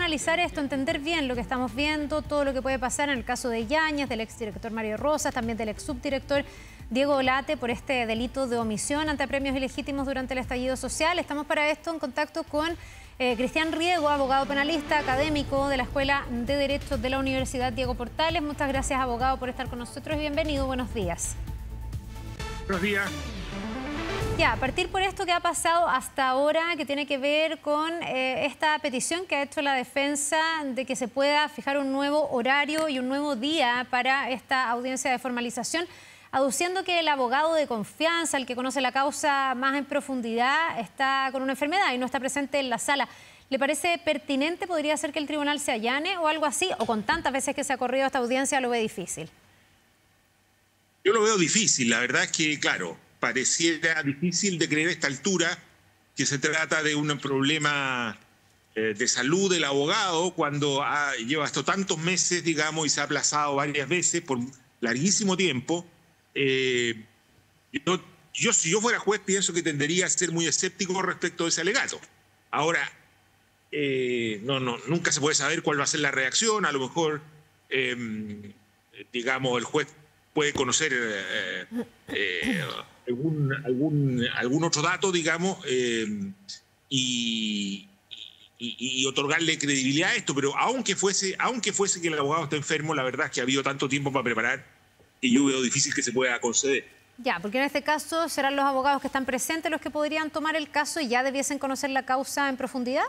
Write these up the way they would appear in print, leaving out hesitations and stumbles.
analizar esto, entender bien lo que estamos viendo, todo lo que puede pasar en el caso de Yáñez, del exdirector Mario Rosas, también del ex subdirector Diego Olate por este delito de omisión ante premios ilegítimos durante el estallido social. Estamos para esto en contacto con Cristian Riego, abogado penalista, académico de la Escuela de Derecho de la Universidad Diego Portales. Muchas gracias, abogado, por estar con nosotros y bienvenido. Buenos días. Buenos días. Ya, a partir por esto que ha pasado hasta ahora, que tiene que ver con esta petición que ha hecho la defensa de que se pueda fijar un nuevo horario y un nuevo día para esta audiencia de formalización, aduciendo que el abogado de confianza, el que conoce la causa más en profundidad, está con una enfermedad y no está presente en la sala. ¿Le parece pertinente? ¿Podría ser que el tribunal se allane o algo así? ¿O con tantas veces que se ha corrido esta audiencia lo ve difícil? Yo lo veo difícil. La verdad es que, claro, pareciera difícil de creer a esta altura que se trata de un problema de salud del abogado cuando lleva hasta tantos meses, digamos, y se ha aplazado varias veces por larguísimo tiempo. Yo, si yo fuera juez, pienso que tendería a ser muy escéptico respecto de ese alegato. Ahora, nunca se puede saber cuál va a ser la reacción. A lo mejor, digamos, el juez puede conocer algún otro dato, digamos, y otorgarle credibilidad a esto. Pero aunque fuese que el abogado esté enfermo, la verdad es que ha habido tanto tiempo para preparar y yo veo difícil que se pueda conceder. Ya, porque en este caso serán los abogados que están presentes los que podrían tomar el caso y ya debiesen conocer la causa en profundidad.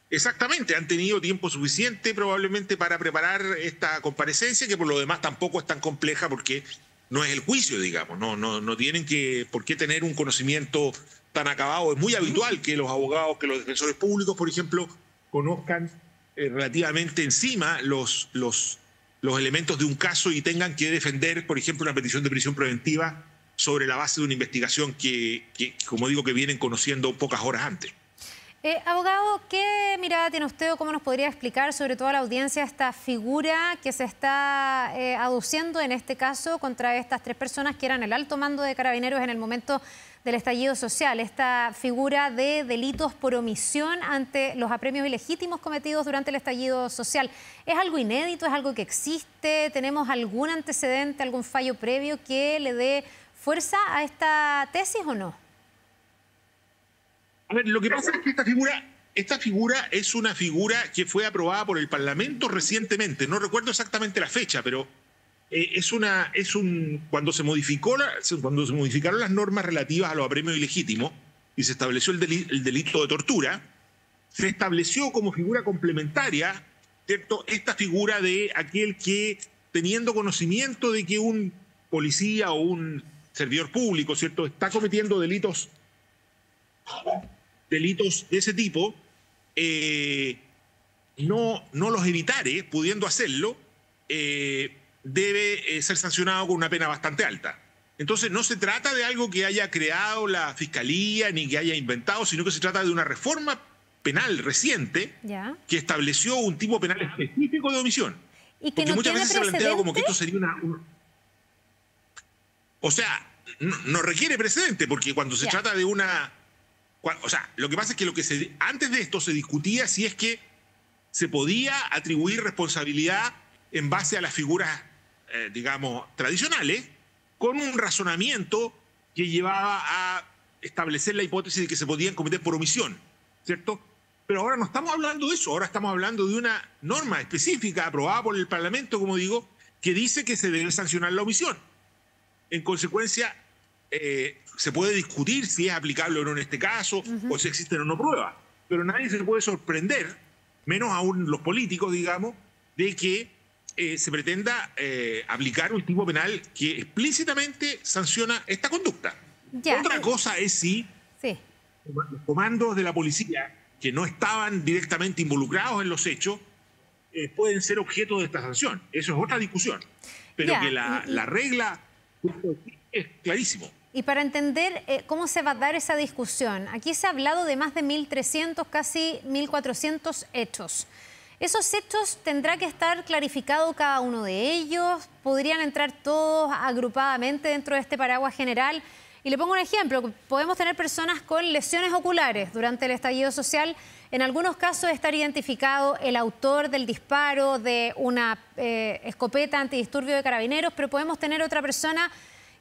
Exactamente, han tenido tiempo suficiente probablemente para preparar esta comparecencia, que por lo demás tampoco es tan compleja porque no es el juicio, digamos, no tienen por qué tener un conocimiento tan acabado. Es muy habitual que los abogados, que los defensores públicos, por ejemplo, conozcan relativamente encima los elementos de un caso y tengan que defender, por ejemplo, una petición de prisión preventiva sobre la base de una investigación que como digo, que vienen conociendo pocas horas antes. Abogado, ¿qué mirada tiene usted o cómo nos podría explicar sobre toda la audiencia esta figura que se está aduciendo en este caso contra estas tres personas que eran el alto mando de Carabineros en el momento del estallido social? Esta figura de delitos por omisión ante los apremios ilegítimos cometidos durante el estallido social. ¿Es algo inédito? ¿Es algo que existe? ¿Tenemos algún antecedente, algún fallo previo que le dé fuerza a esta tesis o no? A ver, lo que pasa es que esta figura es una figura que fue aprobada por el Parlamento recientemente. No recuerdo exactamente la fecha, pero cuando se modificaron las normas relativas a los apremios ilegítimos y se estableció el delito de tortura, se estableció como figura complementaria, ¿cierto?, esta figura de aquel que, teniendo conocimiento de que un policía o un servidor público, ¿cierto?, está cometiendo delitos de ese tipo, no los evitare, pudiendo hacerlo, debe ser sancionado con una pena bastante alta. Entonces no se trata de algo que haya creado la Fiscalía ni que haya inventado, sino que se trata de una reforma penal reciente que estableció un tipo penal específico de omisión. ¿Y que porque no muchas veces se ha planteado como que esto sería O sea, no requiere precedente, porque cuando se trata de una... O sea, lo que pasa es que antes de esto se discutía si es que se podía atribuir responsabilidad en base a las figuras, digamos, tradicionales, con un razonamiento que llevaba a establecer la hipótesis de que se podían cometer por omisión, ¿cierto? Pero ahora no estamos hablando de eso, ahora estamos hablando de una norma específica aprobada por el Parlamento, como digo, que dice que se debe sancionar la omisión. En consecuencia, se puede discutir si es aplicable o no en este caso, o si existen o no pruebas, pero nadie se puede sorprender, menos aún los políticos, digamos, de que se pretenda aplicar un tipo penal que explícitamente sanciona esta conducta. Otra cosa es si los comandos de la policía, que no estaban directamente involucrados en los hechos, pueden ser objeto de esta sanción. Eso es otra discusión. Pero que la regla es clarísimo. Y para entender cómo se va a dar esa discusión, aquí se ha hablado de más de 1.300, casi 1.400 hechos. ¿Esos hechos tendrá que estar clarificado cada uno de ellos? ¿Podrían entrar todos agrupadamente dentro de este paraguas general? Y le pongo un ejemplo, podemos tener personas con lesiones oculares durante el estallido social en algunos casos estar identificado el autor del disparo de una escopeta antidisturbio de Carabineros, pero podemos tener otra persona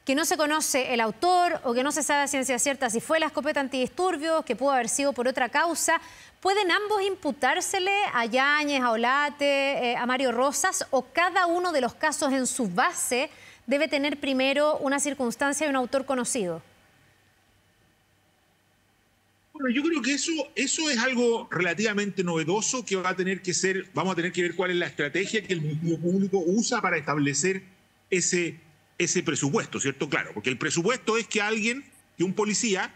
que no se conoce el autor o que no se sabe a ciencia cierta si fue la escopeta antidisturbio, que pudo haber sido por otra causa. ¿Pueden ambos imputársele a Yáñez, a Olate, a Mario Rosas, o cada uno de los casos en su base debe tener primero una circunstancia y un autor conocido? Bueno, yo creo que eso es algo relativamente novedoso que va a tener que ser, vamos a tener que ver cuál es la estrategia que el Ministerio Público usa para establecer ese presupuesto, ¿cierto? Claro, porque el presupuesto es que un policía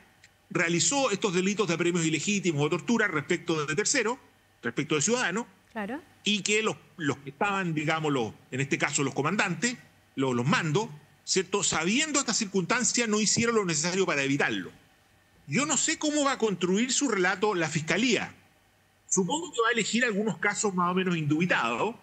realizó estos delitos de apremios ilegítimos o tortura respecto de terceros, respecto de ciudadanos, claro, y que los que estaban, digámoslo, en este caso los comandantes, los mandos, ¿cierto? Sabiendo esta circunstancia, no hicieron lo necesario para evitarlo. Yo no sé cómo va a construir su relato la Fiscalía. Supongo que va a elegir algunos casos más o menos indubitados,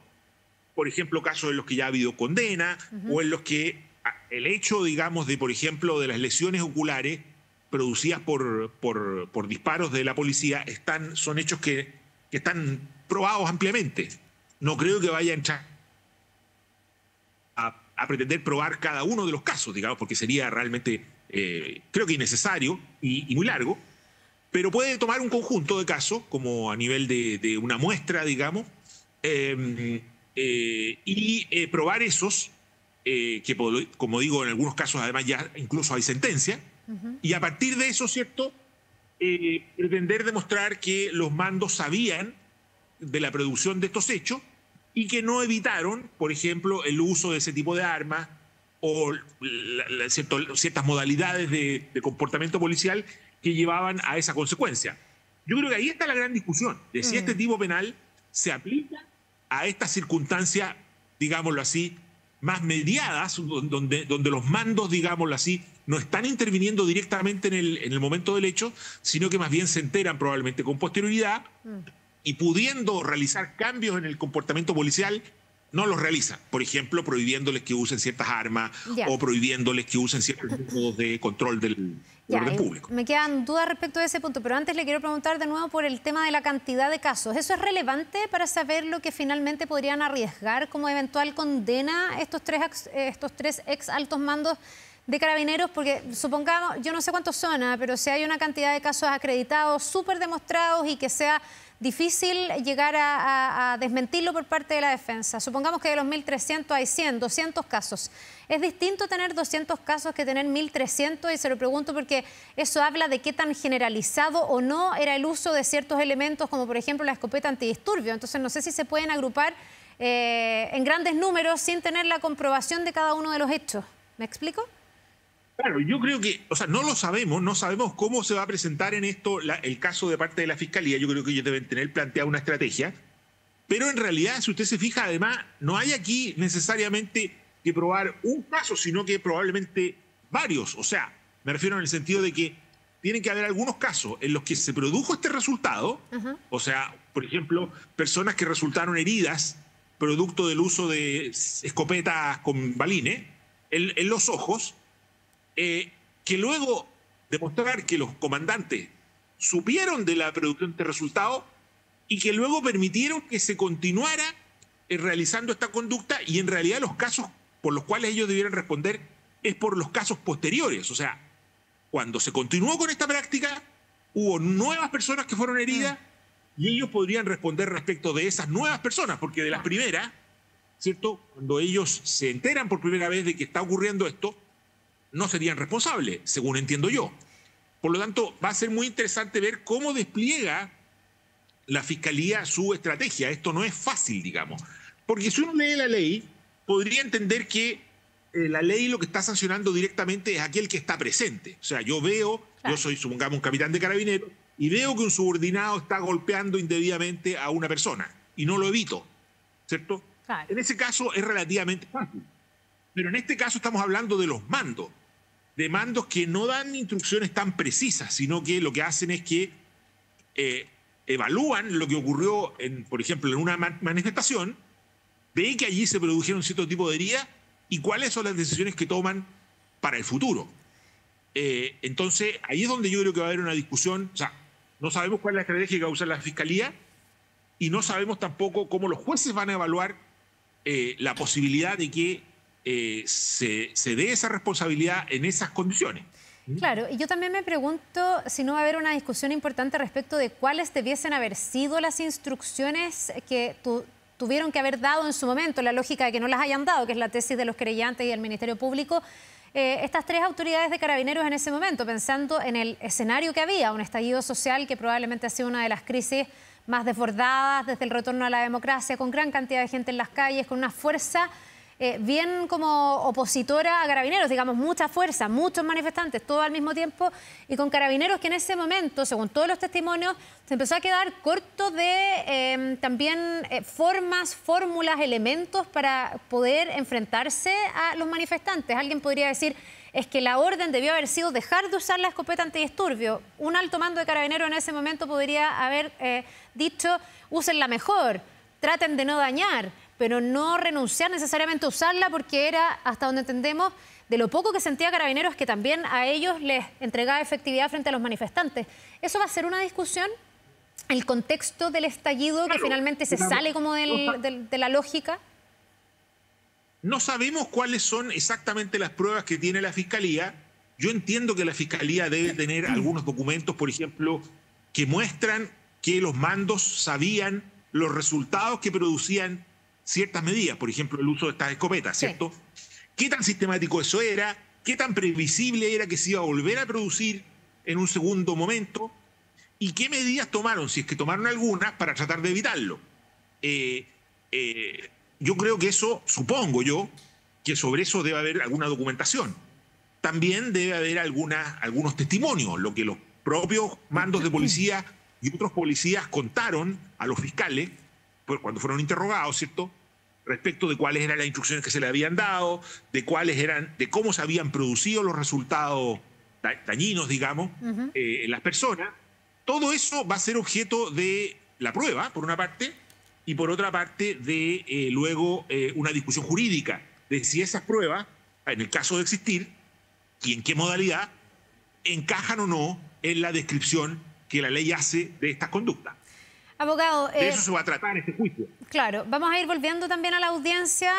por ejemplo, casos en los que ya ha habido condena, o en los que el hecho, digamos, de, por ejemplo, de las lesiones oculares producidas por disparos de la policía son hechos que están probados ampliamente. No creo que vaya a entrar a pretender probar cada uno de los casos, digamos, porque sería realmente, creo que innecesario y muy largo, pero puede tomar un conjunto de casos, como a nivel de una muestra, digamos, y probar esos, que como digo, en algunos casos además ya incluso hay sentencia, y a partir de eso, ¿cierto?, pretender demostrar que los mandos sabían de la producción de estos hechos y que no evitaron, por ejemplo, el uso de ese tipo de armas o ciertas modalidades de comportamiento policial que llevaban a esa consecuencia. Yo creo que ahí está la gran discusión, de si este tipo penal se aplica a estas circunstancias, digámoslo así, más mediadas, donde los mandos, digámoslo así, no están interviniendo directamente en el momento del hecho, sino que más bien se enteran probablemente con posterioridad y pudiendo realizar cambios en el comportamiento policial, no los realizan. Por ejemplo, prohibiéndoles que usen ciertas armas o prohibiéndoles que usen ciertos métodos de control del orden público. Me quedan dudas respecto a ese punto, pero antes le quiero preguntar de nuevo por el tema de la cantidad de casos. ¿Eso es relevante para saber lo que finalmente podrían arriesgar como eventual condena estos tres ex altos mandos de Carabineros? Porque supongamos, yo no sé cuántos son, pero si hay una cantidad de casos acreditados, súper demostrados y que sea difícil llegar a desmentirlo por parte de la defensa. Supongamos que de los 1.300 hay 100, 200 casos. ¿Es distinto tener 200 casos que tener 1.300? Y se lo pregunto porque eso habla de qué tan generalizado o no era el uso de ciertos elementos, como por ejemplo la escopeta antidisturbio. Entonces no sé si se pueden agrupar en grandes números sin tener la comprobación de cada uno de los hechos. ¿Me explico? Claro, yo creo que, o sea, no sabemos cómo se va a presentar en esto el caso de parte de la Fiscalía. Yo creo que ellos deben tener planteada una estrategia, pero en realidad, si usted se fija, además, no hay aquí necesariamente que probar un caso, sino que probablemente varios. O sea, me refiero en el sentido de que tienen que haber algunos casos en los que se produjo este resultado, o sea, por ejemplo, personas que resultaron heridas producto del uso de escopetas con balines en los ojos, que luego demostrar que los comandantes supieron de la producción de este resultado y que luego permitieron que se continuara realizando esta conducta, y en realidad los casos por los cuales ellos debieran responder es por los casos posteriores. O sea, cuando se continuó con esta práctica, hubo nuevas personas que fueron heridas y ellos podrían responder respecto de esas nuevas personas, porque de las primeras, ¿cierto?, cuando ellos se enteran por primera vez de que está ocurriendo esto, no serían responsables, según entiendo yo. Por lo tanto, va a ser muy interesante ver cómo despliega la Fiscalía su estrategia. Esto no es fácil, digamos. Porque si uno lee la ley, podría entender que la ley lo que está sancionando directamente es aquel que está presente. O sea, yo soy, supongamos, un capitán de Carabineros, y veo que un subordinado está golpeando indebidamente a una persona, y no lo evito, ¿cierto? Claro. En ese caso es relativamente fácil. Pero en este caso estamos hablando de los mandos, de mandos que no dan instrucciones tan precisas, sino que lo que hacen es que evalúan lo que ocurrió, por ejemplo, en una manifestación, ve que allí se produjeron cierto tipo de heridas y cuáles son las decisiones que toman para el futuro. Entonces, ahí es donde yo creo que va a haber una discusión. O sea, no sabemos cuál es la estrategia que va a usar la Fiscalía y no sabemos tampoco cómo los jueces van a evaluar la posibilidad de que se dé esa responsabilidad en esas condiciones. Claro, y yo también me pregunto si no va a haber una discusión importante respecto de cuáles debiesen haber sido las instrucciones que tuvieron que haber dado en su momento, la lógica de que no las hayan dado, que es la tesis de los querellantes y del Ministerio Público, estas tres autoridades de Carabineros en ese momento, pensando en el escenario que había, un estallido social que probablemente ha sido una de las crisis más desbordadas desde el retorno a la democracia, con gran cantidad de gente en las calles, con una fuerza bien como opositora a Carabineros, digamos, mucha fuerza, muchos manifestantes, todo al mismo tiempo, y con Carabineros que en ese momento, según todos los testimonios, se empezó a quedar corto de también formas, fórmulas, elementos para poder enfrentarse a los manifestantes. Alguien podría decir, es que la orden debió haber sido dejar de usar la escopeta antidisturbio. Un alto mando de Carabineros en ese momento podría haber dicho, úsenla mejor, traten de no dañar, pero no renunciar necesariamente a usarla porque era, hasta donde entendemos, de lo poco que sentía Carabineros que también a ellos les entregaba efectividad frente a los manifestantes. ¿Eso va a ser una discusión? ¿El contexto del estallido que finalmente se sale como de la lógica? No sabemos cuáles son exactamente las pruebas que tiene la Fiscalía. Yo entiendo que la Fiscalía debe tener algunos documentos, por ejemplo, que muestran que los mandos sabían los resultados que producían ciertas medidas, por ejemplo, el uso de estas escopetas, ¿cierto? Sí. ¿Qué tan sistemático eso era? ¿Qué tan previsible era que se iba a volver a producir en un segundo momento? ¿Y qué medidas tomaron, si es que tomaron algunas, para tratar de evitarlo? Yo creo que eso, supongo yo, que sobre eso debe haber alguna documentación. También debe haber algunos testimonios, lo que los propios mandos de policía y otros policías contaron a los fiscales cuando fueron interrogados, ¿cierto?, respecto de cuáles eran las instrucciones que se le habían dado, de cómo se habían producido los resultados dañinos, digamos, en las personas. Todo eso va a ser objeto de la prueba, por una parte, y por otra parte de luego una discusión jurídica de si esas pruebas, en el caso de existir, y en qué modalidad, encajan o no en la descripción que la ley hace de estas conductas. Abogado, de eso se va a tratar este juicio. Claro, vamos a ir volviendo también a la audiencia,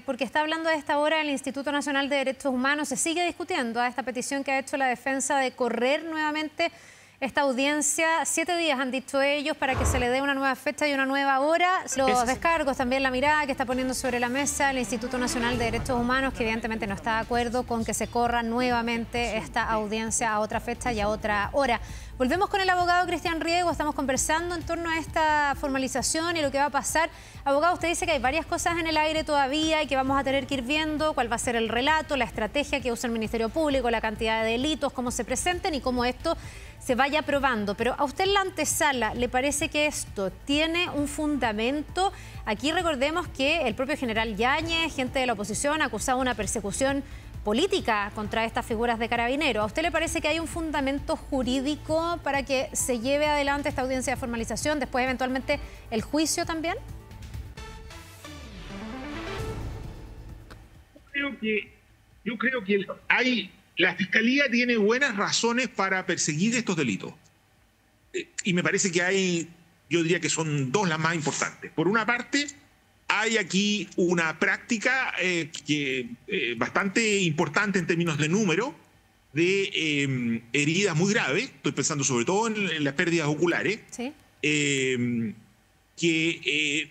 porque está hablando a esta hora el Instituto Nacional de Derechos Humanos. Se sigue discutiendo a esta petición que ha hecho la defensa de correr nuevamente esta audiencia. 7 días han dicho ellos para que se le dé una nueva fecha y una nueva hora. Los descargos, también la mirada que está poniendo sobre la mesa el Instituto Nacional de Derechos Humanos, que evidentemente no está de acuerdo con que se corra nuevamente esta audiencia a otra fecha y a otra hora. Volvemos con el abogado Cristian Riego, estamos conversando en torno a esta formalización y lo que va a pasar. Abogado, usted dice que hay varias cosas en el aire todavía y que vamos a tener que ir viendo cuál va a ser el relato, la estrategia que usa el Ministerio Público, la cantidad de delitos, cómo se presenten y cómo esto se vaya probando. Pero a usted en la antesala, ¿le parece que esto tiene un fundamento? Aquí recordemos que el propio general Yáñez, gente de la oposición, acusaba una persecución política contra estas figuras de Carabineros. ¿A usted le parece que hay un fundamento jurídico para que se lleve adelante esta audiencia de formalización, después eventualmente el juicio también? Yo creo que la Fiscalía tiene buenas razones para perseguir estos delitos. Y me parece que yo diría que son dos las más importantes. Por una parte, hay aquí una práctica bastante importante en términos de número de heridas muy graves, estoy pensando sobre todo en las pérdidas oculares, ¿sí? Que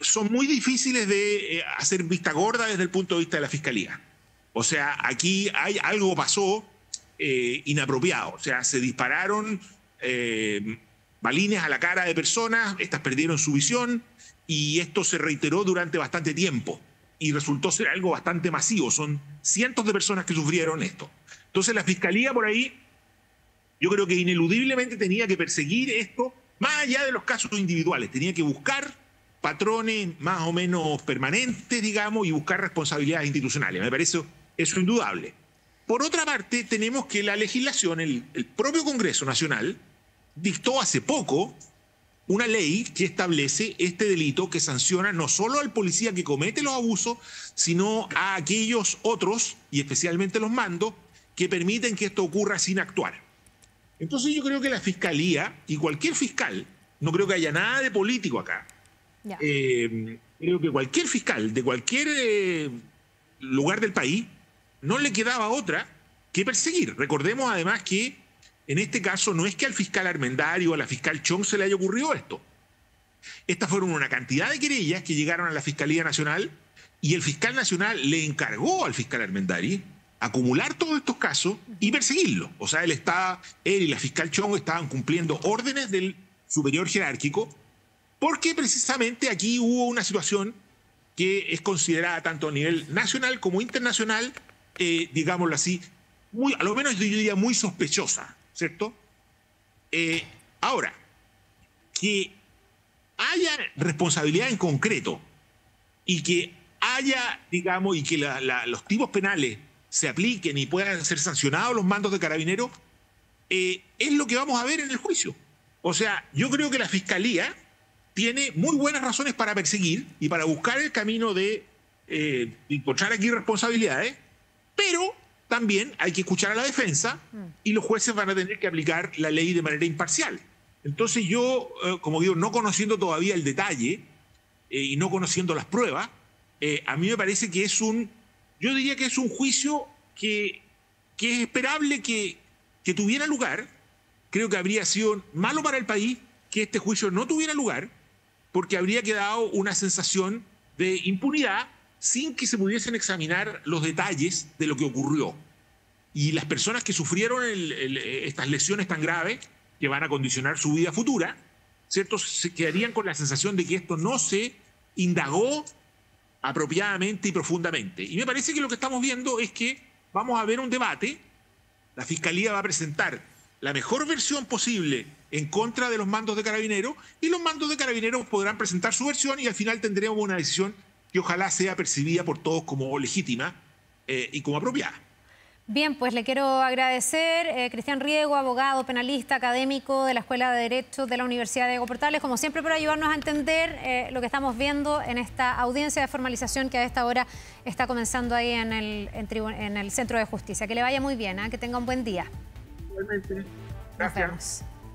son muy difíciles de hacer vista gorda desde el punto de vista de la Fiscalía. O sea, aquí algo pasó inapropiado, o sea, se dispararon balines a la cara de personas, estas perdieron su visión, y esto se reiteró durante bastante tiempo y resultó ser algo bastante masivo. Son cientos de personas que sufrieron esto. Entonces la Fiscalía por ahí, yo creo que ineludiblemente tenía que perseguir esto más allá de los casos individuales. Tenía que buscar patrones más o menos permanentes, digamos, y buscar responsabilidades institucionales. Me parece eso indudable. Por otra parte, tenemos que la legislación, el propio Congreso Nacional, dictó hace poco una ley que establece este delito que sanciona no solo al policía que comete los abusos, sino a aquellos otros, y especialmente los mandos, que permiten que esto ocurra sin actuar. Entonces yo creo que la Fiscalía y cualquier fiscal, no creo que haya nada de político acá, creo que cualquier fiscal de cualquier lugar del país no le quedaba otra que perseguir. Recordemos además que en este caso no es que al fiscal Armendáriz o a la fiscal Chong se le haya ocurrido esto. Estas fueron una cantidad de querellas que llegaron a la Fiscalía Nacional y el fiscal nacional le encargó al fiscal Armendáriz acumular todos estos casos y perseguirlos. O sea, él y la fiscal Chong estaban cumpliendo órdenes del superior jerárquico, porque precisamente aquí hubo una situación que es considerada tanto a nivel nacional como internacional, digámoslo así, a lo menos yo diría muy sospechosa, ¿cierto? Ahora, que haya responsabilidad en concreto y que haya, digamos, y que los tipos penales se apliquen y puedan ser sancionados los mandos de Carabineros, es lo que vamos a ver en el juicio. O sea, yo creo que la Fiscalía tiene muy buenas razones para perseguir y para buscar el camino de encontrar aquí responsabilidades, pero también hay que escuchar a la defensa y los jueces van a tener que aplicar la ley de manera imparcial. Entonces yo, como digo, no conociendo todavía el detalle y no conociendo las pruebas, a mí me parece que yo diría que es un juicio que es esperable que tuviera lugar. Creo que habría sido malo para el país que este juicio no tuviera lugar, porque habría quedado una sensación de impunidad sin que se pudiesen examinar los detalles de lo que ocurrió. Y las personas que sufrieron estas lesiones tan graves, que van a condicionar su vida futura, ¿cierto?, se quedarían con la sensación de que esto no se indagó apropiadamente y profundamente. Y me parece que lo que estamos viendo es que vamos a ver un debate. La Fiscalía va a presentar la mejor versión posible en contra de los mandos de Carabineros, y los mandos de Carabineros podrán presentar su versión y al final tendremos una decisión que ojalá sea percibida por todos como legítima y como apropiada. Bien, pues le quiero agradecer, Cristian Riego, abogado, penalista, académico de la Escuela de Derecho de la Universidad de Diego Portales, como siempre, por ayudarnos a entender lo que estamos viendo en esta audiencia de formalización que a esta hora está comenzando ahí en el Centro de Justicia. Que le vaya muy bien, que tenga un buen día. Igualmente. Gracias. Nos vemos.